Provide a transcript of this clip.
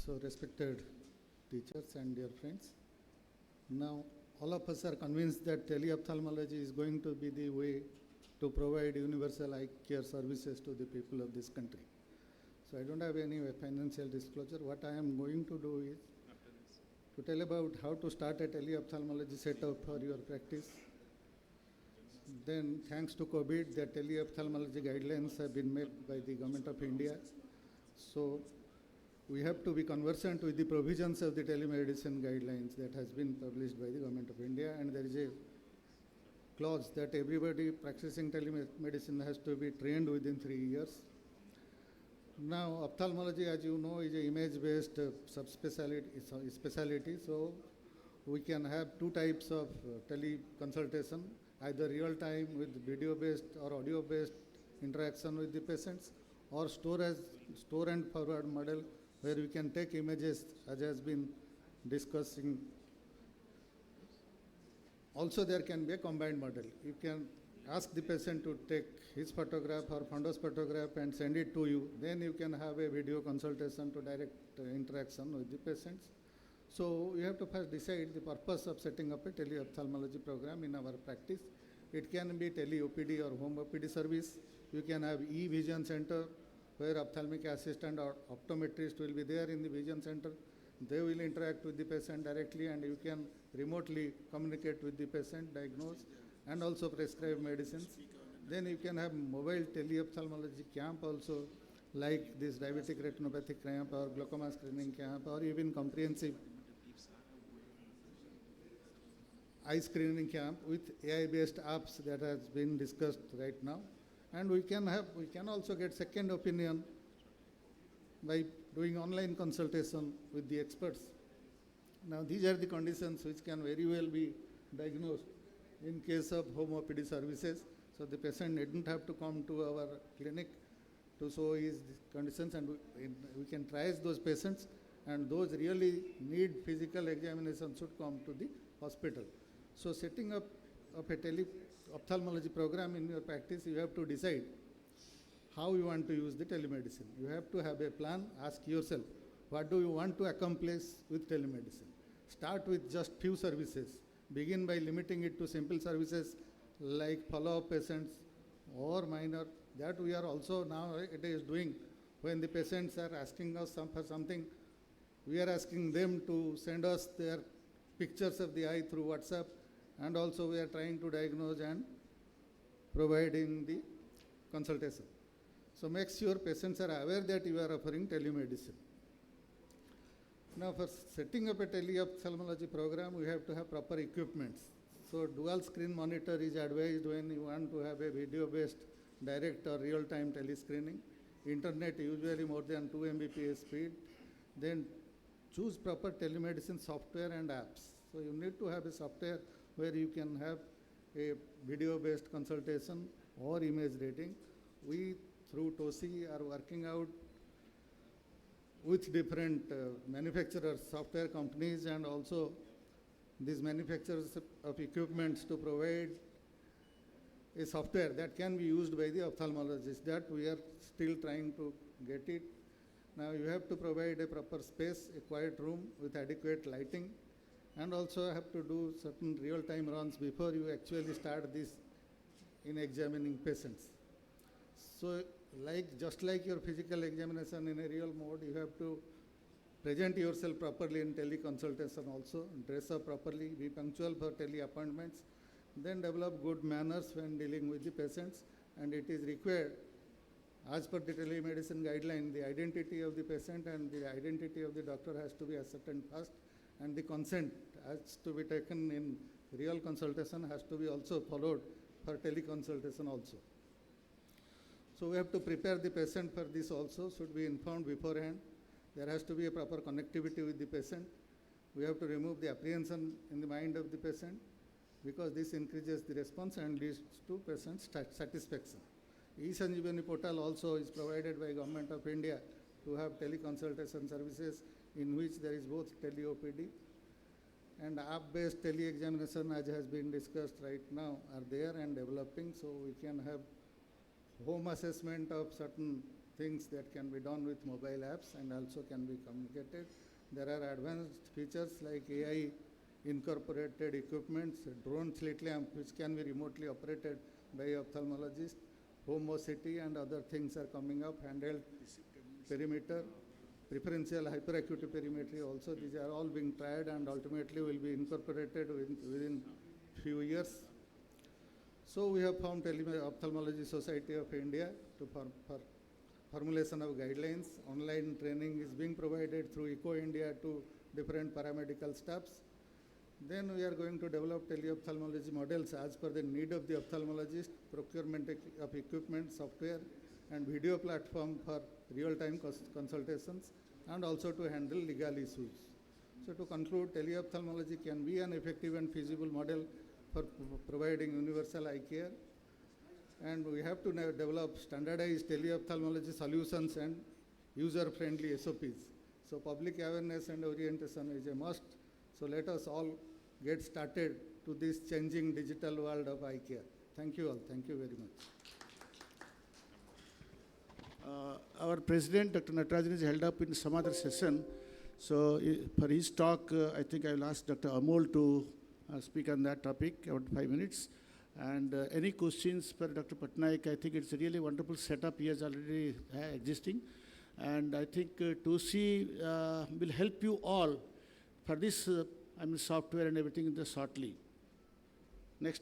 So respected teachers and dear friends, now all of us are convinced that teleophthalmology is going to be the way to provide universal eye care services to the people of this country. So I don't have any financial disclosure. What I am going to do is to tell about how to start a teleophthalmology setup for your practice. Then thanks to COVID, the teleophthalmology guidelines have been made by the Government of India. So we have to be conversant with the provisions of the telemedicine guidelines that has been published by the Government of India, and there is a clause that everybody practicing telemedicine has to be trained within 3 years. Now, ophthalmology, as you know, is an image-based specialty, so we can have two types of teleconsultation, either real-time with video-based or audio-based interaction with the patients, or store and forward model, where we can take images, as has been discussing. Also, there can be a combined model. You can ask the patient to take his photograph or fundus photograph and send it to you. Then you can have a video consultation to direct interaction with the patients. So you have to first decide the purpose of setting up a teleophthalmology program in our practice. It can be tele-OPD or home OPD service. You can have e-vision center, where ophthalmic assistant or optometrist will be there in the vision center. They will interact with the patient directly, and you can remotely communicate with the patient, diagnose, and also prescribe medicines. Then you can have mobile teleophthalmology camp also, like this diabetic retinopathy camp or glaucoma screening camp, or even comprehensive eye screening camp with AI-based apps that has been discussed right now. And we can also get second opinion by doing online consultation with the experts. Now, these are the conditions which can very well be diagnosed in case of home OPD services. So the patient didn't have to come to our clinic to show his conditions, and we can trace those patients, and those really need physical examination should come to the hospital. So setting up a teleophthalmology program in your practice, you have to decide how you want to use the telemedicine. You have to have a plan. Ask yourself, what do you want to accomplish with telemedicine? Start with just few services. Begin by limiting it to simple services like follow-up patients or minor. That we are also now it is doing. When the patients are asking us for something, we are asking them to send us their pictures of the eye through WhatsApp, and also we are trying to diagnose and providing the consultation. So make sure patients are aware that you are offering telemedicine. Now, for setting up a teleophthalmology program, we have to have proper equipments. So dual screen monitor is advised when you want to have a video-based direct or real-time telescreening. Internet usually more than 2 Mbps speed. Then choose proper telemedicine software and apps. So you need to have a software where you can have a video-based consultation or image reading. We, through TOSI, are working out with different manufacturers, software companies, and also these manufacturers of equipments to provide a software that can be used by the ophthalmologist. That we are still trying to get it. Now you have to provide a proper space, a quiet room with adequate lighting, and also have to do certain real-time runs before you actually start this in examining patients. So just like your physical examination in a real mode, you have to present yourself properly in teleconsultation also, dress up properly, be punctual for tele-appointments, then develop good manners when dealing with the patients. And it is required, as per the telemedicine guideline, the identity of the patient and the identity of the doctor has to be ascertained first, and the consent has to be taken in real consultation has to be also followed for teleconsultation also. So we have to prepare the patient for this also, should be informed beforehand. There has to be a proper connectivity with the patient. We have to remove the apprehension in the mind of the patient, because this increases the response and leads to patient satisfaction. E-Sanjay portal also is provided by Government of India to have teleconsultation services in which there is both tele-OPD and app-based tele-examination, as has been discussed right now, are there and developing. So we can have home assessment of certain things that can be done with mobile apps and also can be communicated. There are advanced features like AI incorporated equipments, drone slit lamp which can be remotely operated by ophthalmologists, home OCT and other things are coming up, handheld perimeter, preferential hyperacuity perimetry also. These are all being tried and ultimately will be incorporated within few years. So we have formed Ophthalmology Society of India for formulation of guidelines. Online training is being provided through Eco India to different paramedical staffs. Then we are going to develop teleophthalmology models as per the need of the ophthalmologist, procurement of equipment, software, and video platform for real-time consultations, and also to handle legal issues. So to conclude, teleophthalmology can be an effective and feasible model for providing universal eye care. And we have to now develop standardized teleophthalmology solutions and user-friendly SOPs. So public awareness and orientation is a must. So let us all get started to this changing digital world of eye care. Thank you all. Thank you very much. Our president, Dr. Natarajan, is held up in some other session. So for his talk, I think I will ask Dr. Amol to speak on that topic, about 5 minutes. And any questions for Dr. Patnaik? I think it's a really wonderful setup he has already existing. And I think 2C will help you all for this software and everything shortly.